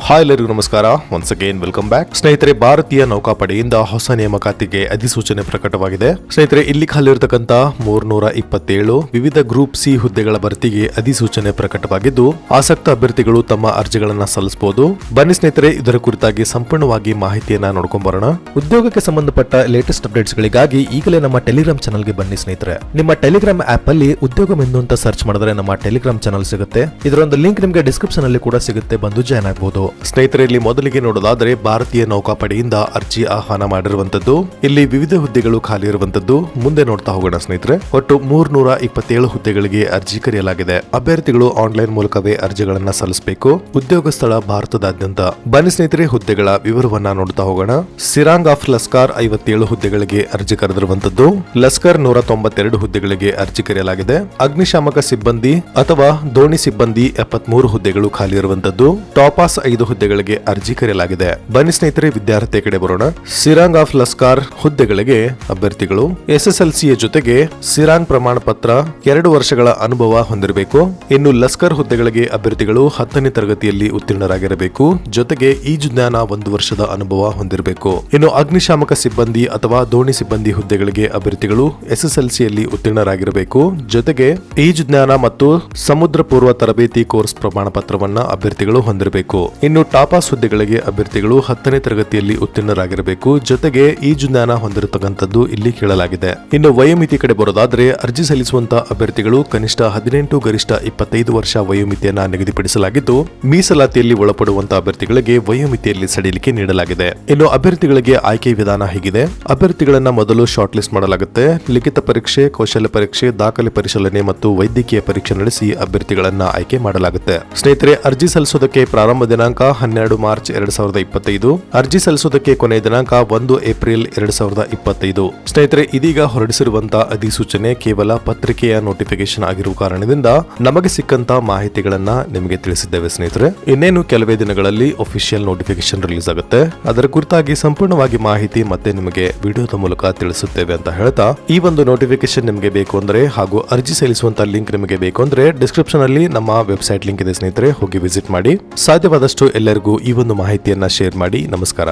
Hi ಎಲ್ಲರಿಗೂ ನಮಸ್ಕಾರ. Once again welcome back. ಸ್ನೇಹಿತರೆ, ಭಾರತೀಯ ನೌಕಾಪಡೆಯಿಂದ ಹೊಸ ನೇಮಕಾತಿಗೆ ಅಧಿಸೂಚನೆ ಪ್ರಕಟವಾಗಿದೆ. ಸ್ನೇಹಿತರೆ, ಇಲ್ಲಿ ಖಾಲಿರ್ತಕ್ಕಂಥ 327 ವಿವಿಧ ಗ್ರೂಪ್ ಸಿ ಹುದ್ದೆಗಳ ಭರ್ತಿಗೆ ಅಧಿಸೂಚನೆ ಪ್ರಕಟವಾಗಿದ್ದು, ಆಸಕ್ತ ಅಭ್ಯರ್ಥಿಗಳು ತಮ್ಮ ಅರ್ಜಿಗಳನ್ನ ಸಲ್ಲಿಸಬಹುದು. ಬನ್ನಿ ಸ್ನೇಹಿತರೆ, ಇದರ ಕುರಿತಾಗಿ ಸಂಪೂರ್ಣವಾಗಿ ಮಾಹಿತಿಯನ್ನ ನೋಡ್ಕೊಂಡ್ ಬರೋಣ. ಉದ್ಯೋಗಕ್ಕೆ ಸಂಬಂಧಪಟ್ಟ ಲೇಟೆಸ್ಟ್ ಅಪ್ಡೇಟ್ಸ್ ಗಳಿಗಾಗಿ ಈಗಲೇ ನಮ್ಮ ಟೆಲಿಗ್ರಾಮ್ ಚಾನಲ್ಗೆ ಬನ್ನಿ ಸ್ನೇಹಿತರೆ. ನಿಮ್ಮ ಟೆಲಿಗ್ರಾಮ್ ಆಪ್ ಅಲ್ಲಿ ಉದ್ಯೋಗ ಮೆನು ಅಂತ ಸರ್ಚ್ ಮಾಡಿದ್ರೆ ನಮ್ಮ ಟೆಲಿಗ್ರಾಮ್ ಚಾನಲ್ ಸಿಗುತ್ತೆ. ಇದರೊಂದು ಲಿಂಕ್ ನಿಮಗೆ ಡಿಸ್ಕ್ರಿಪ್ಷನ್ ಅಲ್ಲಿ ಕೂಡ ಸಿಗುತ್ತೆ, ಬಂದು ಜಾಯ್ನ್ ಆಗಬಹುದು. ಸ್ನೇಹಿತರೆ, ಇಲ್ಲಿ ಮೊದಲಿಗೆ ನೋಡೋದಾದ್ರೆ ಭಾರತೀಯ ನೌಕಾಪಡೆಯಿಂದ ಅರ್ಜಿ ಆಹ್ವಾನ ಮಾಡಿರುವಂತದ್ದು. ಇಲ್ಲಿ ವಿವಿಧ ಹುದ್ದೆಗಳು ಖಾಲಿ ಇರುವಂತದ್ದು. ಮುಂದೆ ನೋಡ್ತಾ ಹೋಗೋಣ ಸ್ನೇಹಿತರೆ. ಒಟ್ಟು 327 ಹುದ್ದೆಗಳಿಗೆ ಅರ್ಜಿ ಕರೆಯಲಾಗಿದೆ. ಅಭ್ಯರ್ಥಿಗಳು ಆನ್ಲೈನ್ ಮೂಲಕವೇ ಅರ್ಜಿಗಳನ್ನ ಸಲ್ಲಿಸಬೇಕು. ಉದ್ಯೋಗ ಸ್ಥಳ ಭಾರತದಾದ್ಯಂತ. ಬನ್ನಿ ಸ್ನೇಹಿತರೆ, ಹುದ್ದೆಗಳ ವಿವರವನ್ನ ನೋಡ್ತಾ ಹೋಗೋಣ. ಸಿರಾಂಗ್ ಆಫ್ ಲಸ್ಕಾರ್ 57 ಹುದ್ದೆಗಳಿಗೆ ಅರ್ಜಿ ಕರೆದಿರುವಂತದ್ದು. ಲಸ್ಕರ್ 192 ಹುದ್ದೆಗಳಿಗೆ ಅರ್ಜಿ ಕರೆಯಲಾಗಿದೆ. ಅಗ್ನಿಶಾಮಕ ಸಿಬ್ಬಂದಿ ಅಥವಾ ದೋಣಿ ಸಿಬ್ಬಂದಿ 73 ಹುದ್ದೆಗಳು ಖಾಲಿ ಇರುವಂತದ್ದು. ಟಾಪಾಸ್ 5 ಹುದ್ದೆಗಳಿಗೆ ಅರ್ಜಿ ಕರೆಯಲಾಗಿದೆ. ಬನ್ನಿ ಸ್ನೇಹಿತರೆ, ವಿದ್ಯಾರ್ಥಿ ಕಡೆ ಬರೋಣ. ಸಿರಾಂಗ್ ಆಫ್ ಲಸ್ಕಾರ್ ಹುದ್ದೆಗಳಿಗೆ ಅಭ್ಯರ್ಥಿಗಳು ಎಸ್ಎಸ್ಎಲ್ಸಿಯ ಜೊತೆಗೆ ಸಿರಾಂಗ್ ಪ್ರಮಾಣ ಪತ್ರ 2 ವರ್ಷಗಳ ಅನುಭವ ಹೊಂದಿರಬೇಕು. ಇನ್ನು ಲಸ್ಕರ್ ಹುದ್ದೆಗಳಿಗೆ ಅಭ್ಯರ್ಥಿಗಳು 10ನೇ ತರಗತಿಯಲ್ಲಿ ಉತ್ತೀರ್ಣರಾಗಿರಬೇಕು. ಜೊತೆಗೆ ಈಜು ಜ್ಞಾನ 1 ವರ್ಷದ ಅನುಭವ ಹೊಂದಿರಬೇಕು. ಇನ್ನು ಅಗ್ನಿಶಾಮಕ ಸಿಬ್ಬಂದಿ ಅಥವಾ ದೋಣಿ ಸಿಬ್ಬಂದಿ ಹುದ್ದೆಗಳಿಗೆ ಅಭ್ಯರ್ಥಿಗಳು ಎಸ್ಎಸ್ಎಲ್ಸಿಯಲ್ಲಿ ಉತ್ತೀರ್ಣರಾಗಿರಬೇಕು. ಜೊತೆಗೆ ಈಜು ಜ್ಞಾನ ಮತ್ತು ಸಮುದ್ರ ಪೂರ್ವ ತರಬೇತಿ ಕೋರ್ಸ್ ಪ್ರಮಾಣ ಪತ್ರವನ್ನ ಅಭ್ಯರ್ಥಿಗಳು ಹೊಂದಿರಬೇಕು. ಇನ್ನು ಟಾಪಾಸ್ ಹುದ್ದೆಗಳಿಗೆ ಅಭ್ಯರ್ಥಿಗಳು 10ನೇ ತರಗತಿಯಲ್ಲಿ ಉತ್ತೀರ್ಣರಾಗಿರಬೇಕು. ಜೊತೆಗೆ ಈಜು ಜ್ಞಾನ ಹೊಂದಿರತಕ್ಕಂಥದ್ದು ಇಲ್ಲಿ ಕೇಳಲಾಗಿದೆ. ಇನ್ನು ವಯೋಮಿತಿ ಕಡೆ ಬರೋದಾದ್ರೆ, ಅರ್ಜಿ ಸಲ್ಲಿಸುವಂತಹ ಅಭ್ಯರ್ಥಿಗಳು ಕನಿಷ್ಠ 18 ಗರಿಷ್ಠ 25 ವರ್ಷ ವಯೋಮಿತಿಯನ್ನ ನಿಗದಿಪಡಿಸಲಾಗಿದ್ದು, ಮೀಸಲಾತಿಯಲ್ಲಿ ಒಳಪಡುವಂತಹ ಅಭ್ಯರ್ಥಿಗಳಿಗೆ ವಯೋಮಿತಿಯಲ್ಲಿ ಸಡಿಲಿಕೆ ನೀಡಲಾಗಿದೆ. ಇನ್ನು ಅಭ್ಯರ್ಥಿಗಳಿಗೆ ಆಯ್ಕೆ ವಿಧಾನ ಹೀಗಿದೆ. ಅಭ್ಯರ್ಥಿಗಳನ್ನ ಮೊದಲು ಶಾರ್ಟ್ ಲಿಸ್ಟ್ ಮಾಡಲಾಗುತ್ತೆ. ಲಿಖಿತ ಪರೀಕ್ಷೆ, ಕೌಶಲ್ಯ ಪರೀಕ್ಷೆ, ದಾಖಲೆ ಪರಿಶೀಲನೆ ಮತ್ತು ವೈದ್ಯಕೀಯ ಪರೀಕ್ಷೆ ನಡೆಸಿ ಅಭ್ಯರ್ಥಿಗಳನ್ನ ಆಯ್ಕೆ ಮಾಡಲಾಗುತ್ತೆ. ಸ್ನೇಹಿತರೆ, ಅರ್ಜಿ ಸಲ್ಲಿಸೋದಕ್ಕೆ ಪ್ರಾರಂಭ ದಿನಾಂಕ 12 ಮಾರ್ಚ್ 2025. ಅರ್ಜಿ ಸಲ್ಲಿಸೋದಕ್ಕೆ ಕೊನೆಯ ದಿನಾಂಕ 1 ಏಪ್ರಿಲ್ 2025. ಸ್ನೇಹಿತರೆ, ಇದೀಗ ಹೊರಡಿಸಿರುವಂತಹ ಅಧಿಸೂಚನೆ ಕೇವಲ ಪತ್ರಿಕೆಯ ನೋಟಿಫಿಕೇಶನ್ ಆಗಿರುವ ಕಾರಣದಿಂದ ನಮಗೆ ಸಿಕ್ಕಂತ ಮಾಹಿತಿಗಳನ್ನ ನಿಮಗೆ ತಿಳಿಸಿದ್ದೇವೆ ಸ್ನೇಹಿತರೆ. ಇನ್ನೇನು ಕೆಲವೇ ದಿನಗಳಲ್ಲಿ ಅಫಿಷಿಯಲ್ ನೋಟಿಫಿಕೇಶನ್ ರಿಲೀಸ್ ಆಗುತ್ತೆ. ಅದರ ಕುರಿತಾಗಿ ಸಂಪೂರ್ಣವಾಗಿ ಮಾಹಿತಿ ಮತ್ತೆ ನಿಮಗೆ ವಿಡಿಯೋದ ಮೂಲಕ ತಿಳಿಸುತ್ತೇವೆ ಅಂತ ಹೇಳ್ತಾ, ಈ ಒಂದು ನೋಟಿಫಿಕೇಶನ್ ನಿಮಗೆ ಬೇಕು ಅಂದ್ರೆ ಹಾಗೂ ಅರ್ಜಿ ಸಲ್ಲಿಸುವಂತ ಲಿಂಕ್ ನಿಮಗೆ ಬೇಕು ಅಂದ್ರೆ ಡಿಸ್ಕ್ರಿಪ್ಷನ್ ಅಲ್ಲಿ ನಮ್ಮ ವೆಬ್ಸೈಟ್ ಲಿಂಕ್ ಇದೆ ಸ್ನೇಹಿತರೆ, ಹೋಗಿ ವಿಸಿಟ್ ಮಾಡಿ. ಸಾಧ್ಯವಾದಷ್ಟು ಎಲ್ಲರಿಗೂ ಈ ಒಂದು ಮಾಹಿತಿಯನ್ನ ಶೇರ್ ಮಾಡಿ. ನಮಸ್ಕಾರ.